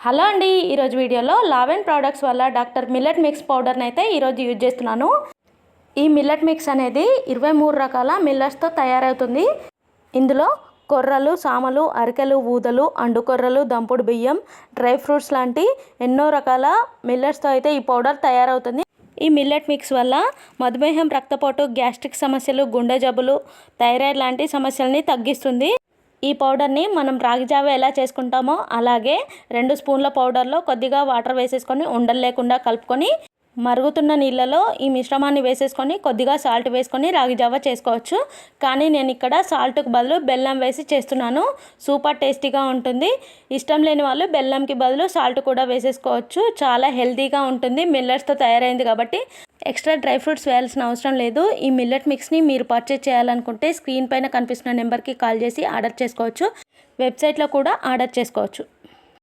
Hello అండి, ఈరోజు వీడియోలో లావెన్ ప్రోడక్ట్స్ వల్ల డాక్టర్ మిల్లెట్ మిక్స్ పౌడర్ని అయితే ఈరోజు యూజ్ చేస్తున్నాను. ఈ మిల్లెట్ మిక్స్ అనేది 23 రకాల మిల్లెట్స్తో తయారవుతుంది. ఇందులో కొర్రలు, సామలు, అరికెలు, ఊదలు, అండుకొర్రలు, దంపుడు బియ్యం, డ్రై ఫ్రూట్స్ లాంటి ఎన్నో రకాల మిల్లెట్స్తో అయితే ఈ పౌడర్ తయారవుతుంది. ఈ మిల్లెట్ మిక్స్ వల్ల మధుమేహం, రక్తపోటు, గ్యాస్ట్రిక్ సమస్యలు, గుండె జబ్బులు, థైరాయిడ్ లాంటి సమస్యల్ని తగ్గిస్తుంది. ఈ పౌడర్ని మనం రాగి జావ ఎలా చేసుకుంటామో అలాగే 2 స్పూన్ల పౌడర్లో కొద్దిగా వాటర్ వేసేసుకొని ఉండలు లేకుండా కలుపుకొని మరుగుతున్న నీళ్ళలో ఈ మిశ్రమాన్ని వేసేసుకొని కొద్దిగా సాల్ట్ వేసుకొని రాగి జావ చేసుకోవచ్చు. కానీ నేను ఇక్కడ సాల్ట్కి బదులు బెల్లం వేసి చేస్తున్నాను. సూపర్ టేస్టీగా ఉంటుంది. ఇష్టం లేని వాళ్ళు బెల్లంకి బదులు సాల్ట్ కూడా వేసేసుకోవచ్చు. చాలా హెల్తీగా ఉంటుంది. మిల్లెట్స్తో తయారైంది కాబట్టి ఎక్స్ట్రా డ్రై ఫ్రూట్స్ వేయాల్సిన అవసరం లేదు. ఈ మిల్లెట్ మిక్స్ని మీరు పర్చేజ్ చేయాలనుకుంటే స్క్రీన్ పైన కనిపిస్తున్న నెంబర్కి కాల్ చేసి ఆర్డర్ చేసుకోవచ్చు. వెబ్సైట్లో కూడా ఆర్డర్ చేసుకోవచ్చు.